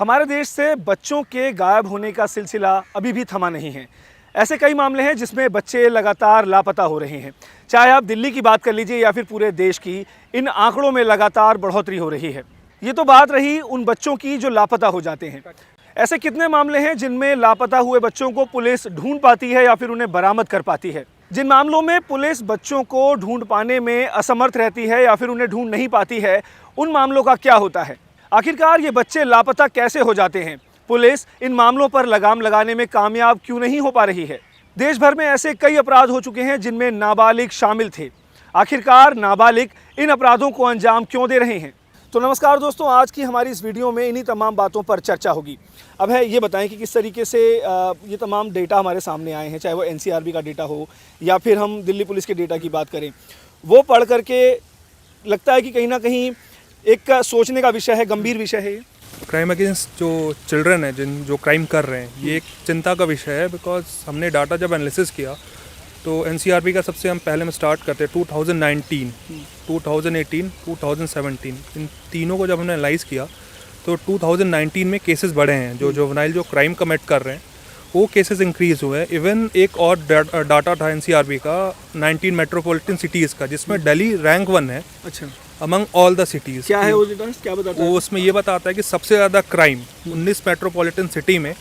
हमारे देश से बच्चों के गायब होने का सिलसिला अभी भी थमा नहीं है। ऐसे कई मामले हैं जिसमें बच्चे लगातार लापता हो रहे हैं। चाहे आप दिल्ली की बात कर लीजिए या फिर पूरे देश की, इन आंकड़ों में लगातार बढ़ोतरी हो रही है। ये तो बात रही उन बच्चों की जो लापता हो जाते हैं। ऐसे कितने मामले हैं जिनमें लापता हुए बच्चों को पुलिस ढूंढ पाती है या फिर उन्हें बरामद कर पाती है। जिन मामलों में पुलिस बच्चों को ढूंढ पाने में असमर्थ रहती है या फिर उन्हें ढूंढ नहीं पाती है, उन मामलों का क्या होता है? आखिरकार ये बच्चे लापता कैसे हो जाते हैं? पुलिस इन मामलों पर लगाम लगाने में कामयाब क्यों नहीं हो पा रही है? देश भर में ऐसे कई अपराध हो चुके हैं जिनमें नाबालिग शामिल थे। आखिरकार नाबालिग इन अपराधों को अंजाम क्यों दे रहे हैं? तो नमस्कार दोस्तों, आज की हमारी इस वीडियो में इन्हीं तमाम बातों पर चर्चा होगी। अब है ये बताएं कि किस तरीके से ये तमाम डेटा हमारे सामने आए हैं, चाहे वो एनसीआरबी का डेटा हो या फिर हम दिल्ली पुलिस के डेटा की बात करें। वो पढ़ करके लगता है कि कहीं ना कहीं एक सोचने का विषय है, गंभीर विषय है। क्राइम अगेंस्ट जो चिल्ड्रन है, जो क्राइम कर रहे हैं, ये एक चिंता का विषय है। बिकॉज हमने डाटा जब एनालिसिस किया तो एनसीआरबी का सबसे हम पहले में स्टार्ट करते हैं 2019, 2018, 2017, इन तीनों को जब हमने एनालाइज किया तो 2019 में केसेस बढ़े हैं। जो जुवेनाइल जो क्राइम कमिट कर रहे हैं वो केसेस इंक्रीज़ हुए हैं। इवन एक और डाटा था एनसीआरबी का 19 मेट्रोपॉलिटन सिटीज़ का, जिसमें दिल्ली रैंक 1 है। अच्छा, अमंग ऑल द सिटीज़। क्या है वो डेटा, क्या बताता है? वो उसमें ये बताता है कि सबसे ज़्यादा क्राइम 19 मेट्रोपॉलिटन सिटी में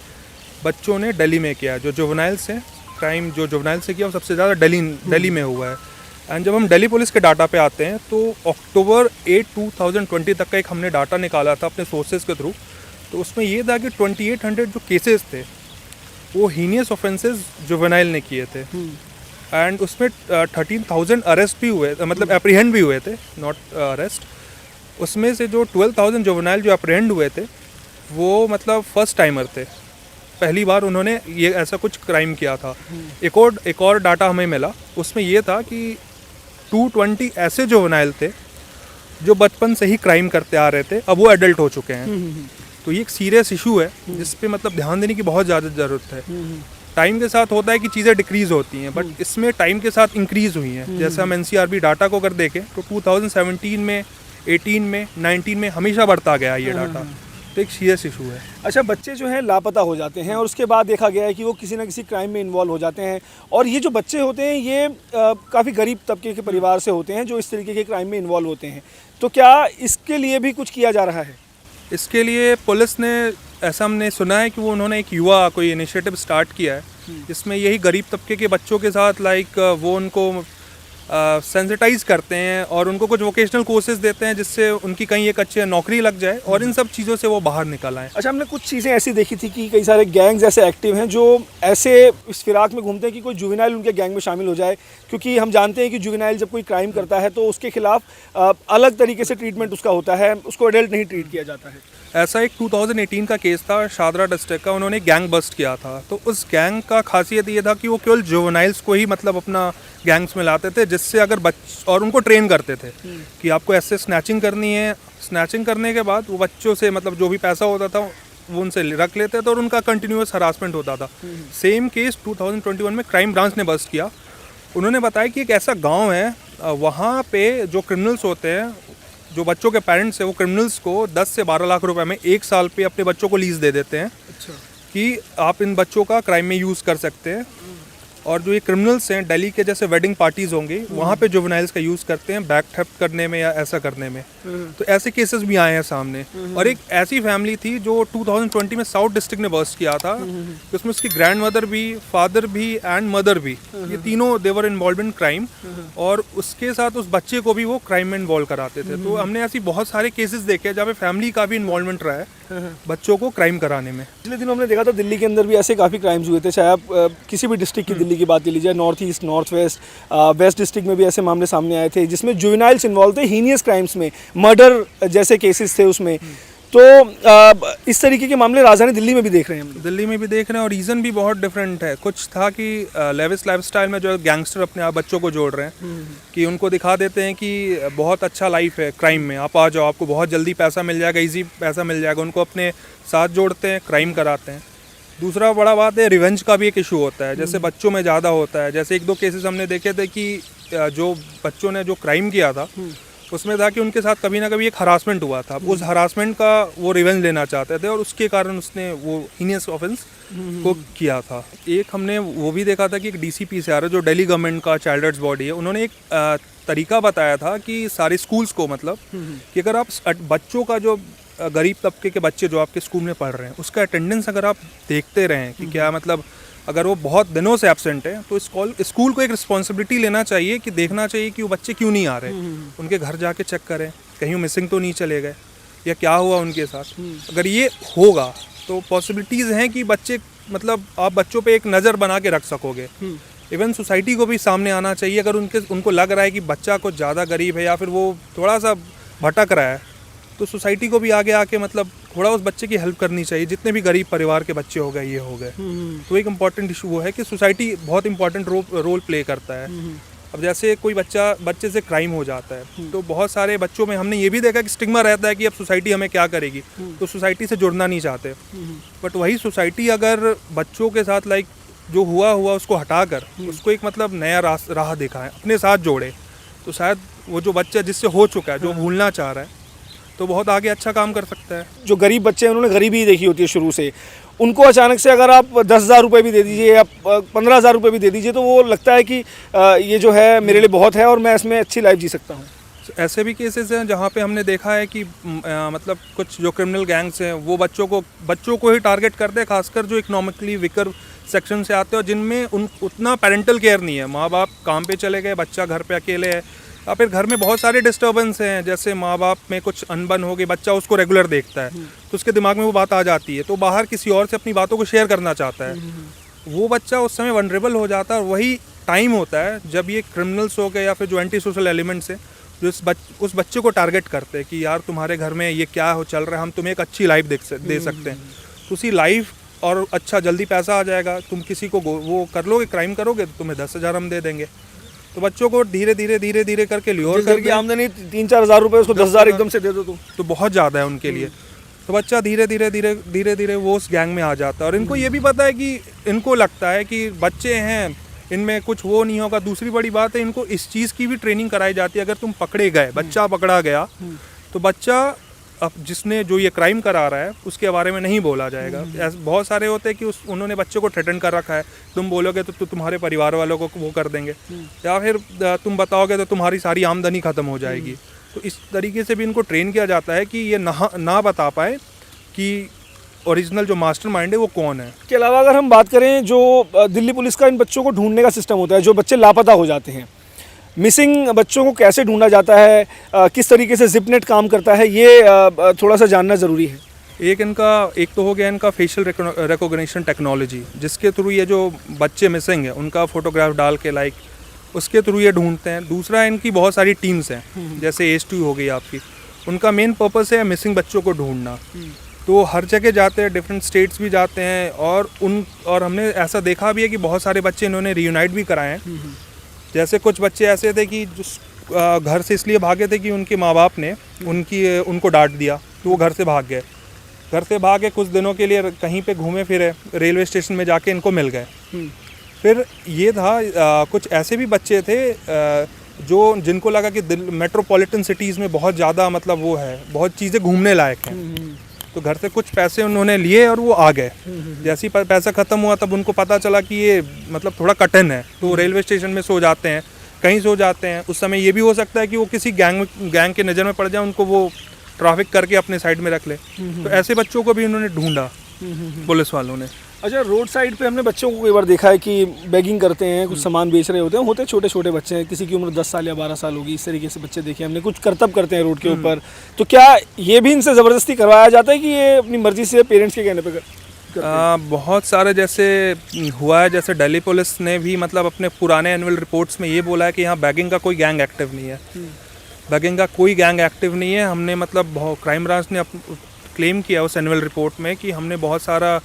बच्चों ने दिल्ली में किया है। जो जुवेनाइल से क्राइम जो जुवेनाइल से किया वो सबसे ज़्यादा दिल्ली में हुआ है। एंड जब हम दिल्ली पुलिस के डाटा पे आते हैं तो अक्टूबर 8, 2020 तक का एक हमने डाटा निकाला था अपने सोर्सेज के थ्रू। तो उसमें ये था कि 2800 जो केसेस थे वो हीनियस ऑफेंसेस जुवेनाइल ने किए थे। एंड उसमें 13,000 अरेस्ट भी हुए, मतलब अप्रीहेंड भी हुए थे, नॉट अरेस्ट। उसमें से जो 12,000 जुवेनाइल जो अप्रीहेंड हुए थे वो मतलब फर्स्ट टाइमर थे, पहली बार उन्होंने ये ऐसा कुछ क्राइम किया था। एक और डाटा हमें मिला, उसमें ये था कि 220 ऐसे जुवेनाइल थे जो बचपन से ही क्राइम करते आ रहे थे, अब वो एडल्ट हो चुके हैं। तो ये एक सीरियस इशू है जिस पे मतलब ध्यान देने की बहुत ज़्यादा ज़रूरत है। टाइम के साथ होता है कि चीज़ें डिक्रीज़ होती हैं, बट इसमें टाइम के साथ इंक्रीज़ हुई हैं। जैसे हम एनसीआरबी डाटा को अगर देखें तो 2017 में, 18 में, 19 में हमेशा बढ़ता गया ये डाटा। तो एक सीरियस इशू है। अच्छा, बच्चे जो हैं लापता हो जाते हैं और उसके बाद देखा गया है कि वो किसी न किसी क्राइम में इन्वॉल्व हो जाते हैं। और ये जो बच्चे होते हैं ये काफ़ी गरीब तबके के परिवार से होते हैं जो इस तरीके के क्राइम में इन्वॉल्व होते हैं। तो क्या इसके लिए भी कुछ किया जा रहा है? इसके लिए पुलिस ने, ऐसा हमने सुना है कि वो उन्होंने एक युवा कोई इनिशिएटिव स्टार्ट किया है जिसमें यही गरीब तबके के बच्चों के साथ वो उनको सेंसिटाइज करते हैं और उनको कुछ वोकेशनल कोर्सेज देते हैं जिससे उनकी कहीं एक अच्छी नौकरी लग जाए और इन सब चीज़ों से वो बाहर निकल आए। अच्छा, हमने कुछ चीज़ें ऐसी देखी थी कि कई सारे गैंग्स ऐसे एक्टिव हैं जो ऐसे इस फिराक में घूमते हैं कि कोई जुवेनाइल उनके गैंग में शामिल हो जाए, क्योंकि हम जानते हैं कि जुवेनाइल जब कोई क्राइम करता है तो उसके खिलाफ अलग तरीके से ट्रीटमेंट उसका होता है, उसको एडल्ट नहीं ट्रीट किया जाता है। ऐसा एक 2018 का केस था शादरा डिस्ट्रिक्ट का, उन्होंने गैंग बस्ट किया था। तो उस गैंग का खासियत ये था कि वो केवल जुवेनाइल्स को ही मतलब अपना गैंग्स में लाते थे, जिससे अगर और उनको ट्रेन करते थे कि आपको ऐसे स्नैचिंग करनी है। स्नैचिंग करने के बाद वो बच्चों से मतलब जो भी पैसा होता था वो उनसे रख लेते थे और उनका कंटिन्यूअस हरासमेंट होता था। सेम केस 2021 में क्राइम ब्रांच ने बस्ट किया। उन्होंने बताया कि एक ऐसा गाँव है, वहाँ पे जो क्रिमिनल्स होते हैं, जो बच्चों के पेरेंट्स हैं, वो क्रिमिनल्स को 10 से 12 लाख रुपए में 1 साल पे अपने बच्चों को लीज दे देते हैं। अच्छा। कि आप इन बच्चों का क्राइम में यूज़ कर सकते हैं। और जो ये क्रिमिनल्स हैं, दिल्ली के जैसे वेडिंग पार्टीज होंगी वहाँ पे जुवेनाइल्स का यूज़ करते हैं बैग थेफ्ट करने में या ऐसा करने में। तो ऐसे केसेस भी आए हैं सामने। और एक ऐसी फैमिली थी जो 2020 में साउथ डिस्ट्रिक्ट ने बस्ट किया था, उसमें उसकी ग्रैंड मदर भी, फादर भी एंड मदर भी, ये तीनों देवर इन्वॉल्व इन क्राइम। और उसके साथ उस बच्चे को भी वो क्राइम में इन्वॉल्व कराते थे। तो हमने ऐसी बहुत सारे केसेस देखे जहाँ पे फैमिली का भी इन्वॉल्वमेंट रहा है बच्चों को क्राइम कराने में। पिछले दिनों हमने देखा था दिल्ली के अंदर भी ऐसे काफ़ी क्राइम्स हुए थे। चाहे आप किसी भी डिस्ट्रिक्ट की दिल्ली की बात ले लीजिए, north east, north west, waste district में भी ऐसे मामले सामने आए थे जिसमें जुवेनाइल्स इन्वॉल्व थे, हीनियस क्राइम्स में, मर्डर जैसे केसेस थे उसमें। तो इस तरीके के मामले राजधानी दिल्ली में भी देख रहे हैं हम। दिल्ली में भी देख रहे हैं और रीज़न भी बहुत डिफरेंट है। कुछ था कि लेविस लाइफस्टाइल में जो गैंगस्टर अपने आप बच्चों को जोड़ रहे हैं कि उनको दिखा देते हैं कि बहुत अच्छा लाइफ है क्राइम में, आप आ जाओ, आपको बहुत जल्दी पैसा मिल जाएगा, इजी पैसा मिल जाएगा। उनको अपने साथ जोड़ते हैं, क्राइम कराते हैं। दूसरा बड़ा बात है, रिवेंज का भी एक इशू होता है, जैसे बच्चों में ज़्यादा होता है। जैसे 1-2 केसेस हमने देखे थे कि जो बच्चों ने जो क्राइम किया था उसमें था कि उनके साथ कभी ना कभी एक हरासमेंट हुआ था, उस हरासमेंट का वो रिवेंज लेना चाहते थे और उसके कारण उसने वो हीनियस ऑफेंस को किया था। एक हमने वो भी देखा था कि एक DCPCR है जो दिल्ली गवर्नमेंट का चाइल्ड राइट्स बॉडी है, उन्होंने एक तरीका बताया था कि सारे स्कूल्स को मतलब कि अगर आप बच्चों का जो गरीब तबके के बच्चे जो आपके स्कूल में पढ़ रहे हैं उसका अटेंडेंस अगर आप देखते रहें कि क्या मतलब अगर वो बहुत दिनों से एब्सेंट है तो स्कूल को एक रिस्पॉन्सिबिलिटी लेना चाहिए कि देखना चाहिए कि वो बच्चे क्यों नहीं आ रहे, उनके घर जाके चेक करें कहीं वो मिसिंग तो नहीं चले गए या क्या हुआ उनके साथ। अगर ये होगा तो पॉसिबिलिटीज़ हैं कि बच्चे मतलब आप बच्चों पे एक नज़र बना के रख सकोगे। इवन सोसाइटी को भी सामने आना चाहिए अगर उनको लग रहा है कि बच्चा कुछ ज़्यादा गरीब है या फिर वो थोड़ा सा भटक रहा है तो सोसाइटी को भी आगे आके मतलब थोड़ा उस बच्चे की हेल्प करनी चाहिए। जितने भी गरीब परिवार के बच्चे हो गए ये हो गए तो एक इम्पॉर्टेंट इशू वो है कि सोसाइटी बहुत इंपॉर्टेंट रोल प्ले करता है। अब जैसे कोई बच्चे से क्राइम हो जाता है तो बहुत सारे बच्चों में हमने ये भी देखा कि स्टिग्मा रहता है कि अब सोसाइटी हमें क्या करेगी, तो सोसाइटी से जुड़ना नहीं चाहते। बट वही सोसाइटी अगर बच्चों के साथ लाइक जो हुआ उसको हटाकर उसको एक मतलब नया राह दिखाए, अपने साथ जोड़े, तो शायद वो जो बच्चा जिससे हो चुका है जो भूलना चाह रहा है तो बहुत आगे अच्छा काम कर सकता है। जो गरीब बच्चे हैं उन्होंने गरीबी ही देखी होती है शुरू से, उनको अचानक से अगर आप 10,000 रुपये भी दे दीजिए या 15,000 रुपये भी दे दीजिए तो वो लगता है कि ये जो है मेरे लिए बहुत है और मैं इसमें अच्छी लाइफ जी सकता हूँ। ऐसे भी केसेस हैं जहाँ पे हमने देखा है कि मतलब कुछ जो क्रिमिनल गैंग्स हैं वो बच्चों को ही टारगेट करते हैं, खासकर जो इकोनॉमिकली वीकर सेक्शन से आते हैं और जिनमें उतना पेरेंटल केयर नहीं है। माँ बाप काम पे चले गए, बच्चा घर पे अकेले है या फिर घर में बहुत सारे डिस्टर्बेंस हैं, जैसे माँ बाप में कुछ अनबन हो गई, बच्चा उसको रेगुलर देखता है तो उसके दिमाग में वो बात आ जाती है तो बाहर किसी और से अपनी बातों को शेयर करना चाहता है। वो बच्चा उस समय वनरेबल हो जाता है और वही टाइम होता है जब ये क्रिमिनल्स हो गए या फिर जो एंटी सोशल एलिमेंट्स हैं जो उस बच्चे को टारगेट करते हैं कि यार तुम्हारे घर में ये क्या चल रहा है, हम तुम्हें एक अच्छी लाइफ दे सकते हैं। तो उसी लाइफ और अच्छा जल्दी पैसा आ जाएगा, तुम किसी को वो कर लोगे, क्राइम करोगे तो तुम्हें 10,000 हम दे देंगे। तो बच्चों को धीरे धीरे करके ल्योर करके आमदनी 3-4 हज़ार रुपये उसको 10,000 एकदम से दे दो तो बहुत ज़्यादा है उनके लिए। तो बच्चा धीरे धीरे वो उस गैंग में आ जाता है और इनको ये भी पता है कि इनको लगता है कि बच्चे हैं इनमें कुछ वो नहीं होगा। दूसरी बड़ी बात है इनको इस चीज़ की भी ट्रेनिंग कराई जाती है, अगर तुम पकड़े गए, बच्चा पकड़ा गया तो बच्चा अब जिसने जो ये क्राइम करा रहा है उसके बारे में नहीं बोला जाएगा। ऐसे बहुत सारे होते हैं कि उन्होंने बच्चे को थ्रेटन कर रखा है, तुम बोलोगे तो तुम्हारे परिवार वालों को वो कर देंगे या फिर तुम बताओगे तो तुम्हारी सारी आमदनी ख़त्म हो जाएगी। तो इस तरीके से भी इनको ट्रेन किया जाता है कि ये ना बता पाए कि ओरिजिनल जो मास्टरमाइंड है वो कौन है। इसके अलावा अगर हम बात करें जो दिल्ली पुलिस का इन बच्चों को ढूंढने का सिस्टम होता है, जो बच्चे लापता हो जाते हैं, मिसिंग बच्चों को कैसे ढूंढा जाता है, किस तरीके से जिपनेट काम करता है, ये थोड़ा सा जानना ज़रूरी है। एक तो हो गया इनका फेशियल रिकॉग्निशन टेक्नोलॉजी, जिसके थ्रू ये जो बच्चे मिसिंग है उनका फोटोग्राफ डाल के उसके थ्रू ये ढूंढते हैं। दूसरा इनकी बहुत सारी टीम्स हैं, जैसे AS2 हो गई आपकी, उनका मेन पर्पस है मिसिंग बच्चों को ढूंढना। तो हर जगह जाते हैं, डिफरेंट स्टेट्स भी जाते हैं और हमने ऐसा देखा भी है कि बहुत सारे बच्चे इन्होंने रीयूनाइट भी कराए हैं। जैसे कुछ बच्चे ऐसे थे कि जो घर से इसलिए भागे थे कि उनके माँ बाप ने उनको डांट दिया तो वो घर से भाग गए। घर से भागे कुछ दिनों के लिए कहीं पे घूमे फिरे, रेलवे स्टेशन में जाके इनको मिल गए। फिर ये था कुछ ऐसे भी बच्चे थे जिनको लगा कि मेट्रोपॉलिटन सिटीज़ में बहुत ज़्यादा मतलब वो है, बहुत चीज़ें घूमने लायक हैं, तो घर से कुछ पैसे उन्होंने लिए और वो आ गए। जैसे ही पैसा ख़त्म हुआ तब उनको पता चला कि ये मतलब थोड़ा कठिन है, तो रेलवे स्टेशन में सो जाते हैं, कहीं सो जाते हैं। उस समय ये भी हो सकता है कि वो किसी गैंग के नज़र में पड़ जाए, उनको वो ट्रैफिक करके अपने साइड में रख ले। तो ऐसे बच्चों को भी उन्होंने ढूंढा पुलिस वालों ने। अच्छा, रोड साइड पे हमने बच्चों को कई बार देखा है कि बैगिंग करते हैं, कुछ सामान बेच रहे होते हैं छोटे छोटे बच्चे हैं, किसी की उम्र 10 साल या 12 साल होगी, इस तरीके से बच्चे देखे हमने, कुछ करतब करते हैं रोड के ऊपर। तो क्या ये भी इनसे ज़बरदस्ती करवाया जाता है कि ये अपनी मर्जी से पेरेंट्स के कहने पर बहुत सारे जैसे हुआ है, जैसे दिल्ली पुलिस ने भी मतलब अपने पुराने एनुअल रिपोर्ट्स में ये बोला है कि यहाँ बैगिंग का कोई गैंग एक्टिव नहीं है। बैगिंग का कोई गैंग एक्टिव नहीं है। हमने मतलब क्राइम ब्रांच ने क्लेम किया उस एनुअल रिपोर्ट में कि हमने बहुत सारा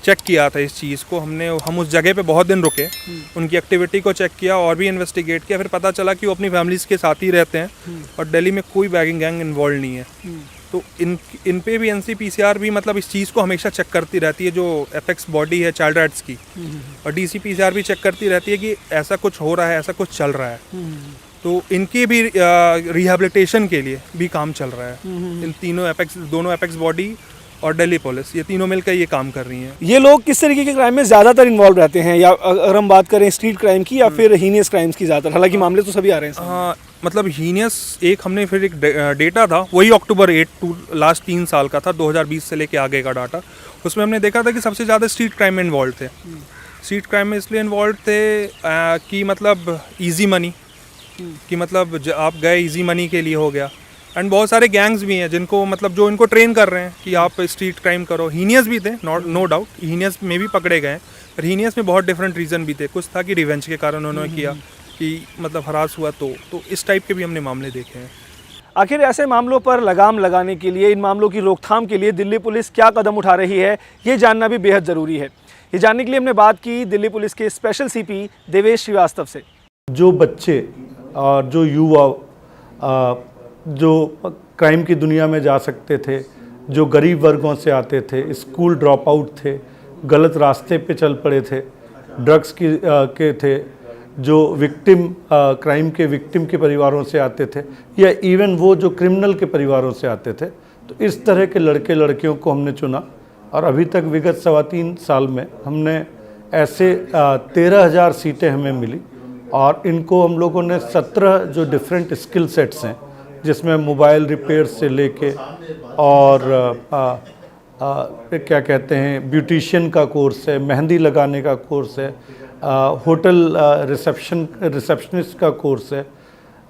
चेक किया था इस चीज़ को। हम उस जगह पे बहुत दिन रुके, उनकी एक्टिविटी को चेक किया और भी इन्वेस्टिगेट किया। फिर पता चला कि वो अपनी फैमिलीज़ के साथ ही रहते हैं और दिल्ली में कोई बैगिंग गैंग इन्वॉल्व नहीं है। तो इन पे भी NCPCR भी मतलब इस चीज़ को हमेशा चेक करती रहती है, जो एपेक्स बॉडी है चाइल्ड राइट्स की, और DCPCR भी चेक करती रहती है कि ऐसा कुछ हो रहा है, ऐसा कुछ चल रहा है। तो इनके भी रिहेबिलिटेशन के लिए भी काम चल रहा है। इन तीनों दोनों एपेक्स बॉडी और दिल्ली पुलिस, ये तीनों मिलकर ये काम कर रही हैं। ये लोग किस तरीके के क्राइम में ज़्यादातर इन्वॉल्व रहते हैं, या अगर हम बात करें स्ट्रीट क्राइम की या फिर हीनियस क्राइम्स की ज़्यादातर? हालांकि मामले तो सभी आ रहे हैं। हाँ, मतलब हीनियस एक हमने फिर एक डेटा था, वही अक्टूबर 8 टू लास्ट 3 साल का था, 2020 से लेके आगे का डाटा। उसमें हमने देखा था कि सबसे ज़्यादा स्ट्रीट क्राइम में इन्वॉल्व थे। स्ट्रीट क्राइम में इसलिए इन्वॉल्व थे कि मतलब ईजी मनी, कि मतलब आप गए ईजी मनी के लिए हो गया। एंड बहुत सारे गैंग्स भी हैं जिनको मतलब जो इनको ट्रेन कर रहे हैं कि आप स्ट्रीट क्राइम करो। हीनियस भी थे, नो डाउट, हीनियस में भी पकड़े गए, पर हीनियस में बहुत डिफरेंट रीज़न भी थे। कुछ था कि रिवेंज के कारण उन्होंने किया, कि मतलब हरास हुआ, तो इस टाइप के भी हमने मामले देखे हैं। आखिर ऐसे मामलों पर लगाम लगाने के लिए, इन मामलों की रोकथाम के लिए दिल्ली पुलिस क्या कदम उठा रही है, ये जानना भी बेहद ज़रूरी है। ये जानने के लिए हमने बात की दिल्ली पुलिस के स्पेशल सीपी देवेश श्रीवास्तव से। जो बच्चे और जो युवा जो क्राइम की दुनिया में जा सकते थे, जो गरीब वर्गों से आते थे, स्कूल ड्रॉप आउट थे, गलत रास्ते पे चल पड़े थे, ड्रग्स के थे, जो विक्टिम क्राइम के विक्टिम के परिवारों से आते थे, या इवन वो जो क्रिमिनल के परिवारों से आते थे, तो इस तरह के लड़के लड़कियों को हमने चुना। और अभी तक विगत 3.25 साल में हमने ऐसे 13,000 सीटें हमें मिली, और इनको हम लोगों ने 17 जो डिफरेंट स्किल सेट्स हैं, जिसमें मोबाइल रिपेयर से लेके और क्या कहते हैं ब्यूटिशियन का कोर्स है, मेहंदी लगाने का कोर्स है, होटल रिसेप्शनिस्ट का कोर्स है।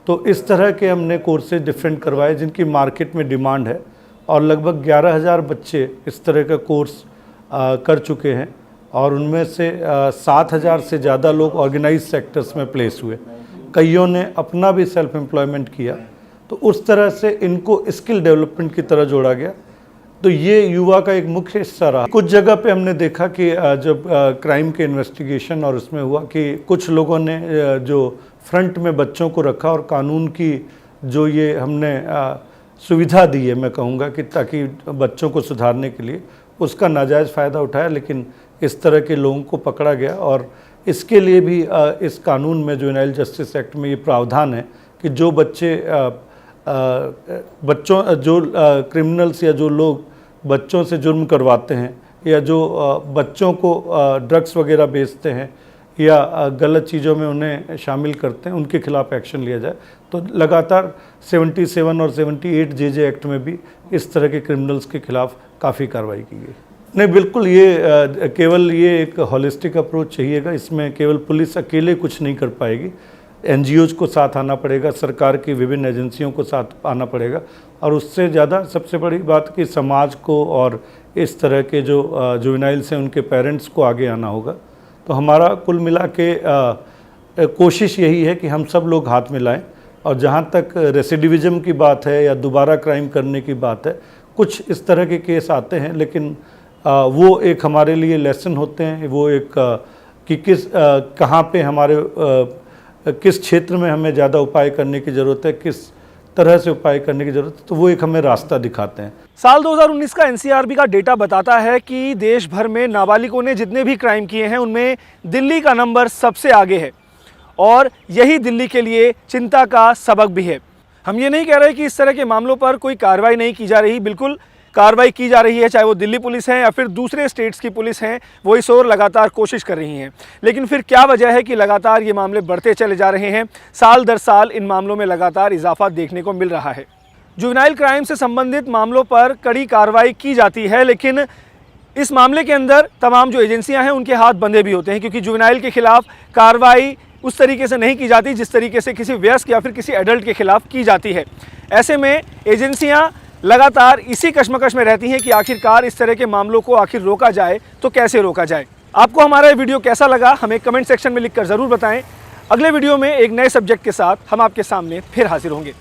तो इस तरह के हमने कोर्सेज डिफरेंट करवाए जिनकी मार्केट में डिमांड है, और लगभग 11,000 बच्चे इस तरह का कोर्स कर चुके हैं, और उनमें से 7,000 से ज़्यादा लोग ऑर्गेनाइज सेक्टर्स में प्लेस हुए। कईयों ने अपना भी सेल्फ एम्प्लॉयमेंट किया। तो उस तरह से इनको स्किल डेवलपमेंट की तरह जोड़ा गया। तो ये युवा का एक मुख्य हिस्सा रहा। कुछ जगह पे हमने देखा कि जब क्राइम के इन्वेस्टिगेशन और उसमें हुआ कि कुछ लोगों ने जो फ्रंट में बच्चों को रखा और कानून की जो ये हमने सुविधा दी है, मैं कहूँगा कि ताकि बच्चों को सुधारने के लिए, उसका नाजायज़ फ़ायदा उठाया। लेकिन इस तरह के लोगों को पकड़ा गया, और इसके लिए भी इस कानून में, जुवेनाइल जस्टिस एक्ट में ये प्रावधान है कि जो जो क्रिमिनल्स या जो लोग बच्चों से जुर्म करवाते हैं, या जो बच्चों को ड्रग्स वगैरह बेचते हैं या गलत चीज़ों में उन्हें शामिल करते हैं, उनके खिलाफ एक्शन लिया जाए। तो लगातार 77 और 78 जे एक्ट में भी इस तरह के क्रिमिनल्स के खिलाफ काफ़ी कार्रवाई की गई। नहीं, बिल्कुल ये केवल ये एक हॉलिस्टिक अप्रोच चाहिएगा। इसमें केवल पुलिस अकेले कुछ नहीं कर पाएगी, NGOs को साथ आना पड़ेगा, सरकार की विभिन्न एजेंसियों को साथ आना पड़ेगा, और उससे ज़्यादा सबसे बड़ी बात कि समाज को और इस तरह के जो जुवेनाइल्स हैं उनके पेरेंट्स को आगे आना होगा। तो हमारा कुल मिला के कोशिश यही है कि हम सब लोग हाथ मिलाएं, और जहाँ तक रेसिडिविज्म की बात है या दोबारा क्राइम करने की बात है, कुछ इस तरह के केस आते हैं, लेकिन वो एक हमारे लिए लेसन होते हैं। वो एक कि कहाँ पे हमारे किस क्षेत्र में हमें ज़्यादा उपाय करने की ज़रूरत है, किस तरह से उपाय करने की ज़रूरत है, तो वो एक हमें रास्ता दिखाते हैं। साल 2019 का NCRB का डेटा बताता है कि देश भर में नाबालिगों ने जितने भी क्राइम किए हैं उनमें दिल्ली का नंबर सबसे आगे है, और यही दिल्ली के लिए चिंता का सबक भी है। हम ये नहीं कह रहे कि इस तरह के मामलों पर कोई कार्रवाई नहीं की जा रही, बिल्कुल कार्रवाई की जा रही है, चाहे वो दिल्ली पुलिस है या फिर दूसरे स्टेट्स की पुलिस हैं, वो इस ओर लगातार कोशिश कर रही हैं। लेकिन फिर क्या वजह है कि लगातार ये मामले बढ़ते चले जा रहे हैं? साल दर साल इन मामलों में लगातार इजाफा देखने को मिल रहा है। जुवेनाइल क्राइम से संबंधित मामलों पर कड़ी कार्रवाई की जाती है, लेकिन इस मामले के अंदर तमाम जो एजेंसियां हैं उनके हाथ बंधे भी होते हैं, क्योंकि जुवेनाइल के खिलाफ कार्रवाई उस तरीके से नहीं की जाती जिस तरीके से किसी वयस्क या फिर किसी एडल्ट के खिलाफ की जाती है। ऐसे में एजेंसियां लगातार इसी कश्मकश में रहती हैं कि आखिरकार इस तरह के मामलों को आखिर रोका जाए तो कैसे रोका जाए। आपको हमारा ये वीडियो कैसा लगा हमें कमेंट सेक्शन में लिखकर ज़रूर बताएं। अगले वीडियो में एक नए सब्जेक्ट के साथ हम आपके सामने फिर हाजिर होंगे।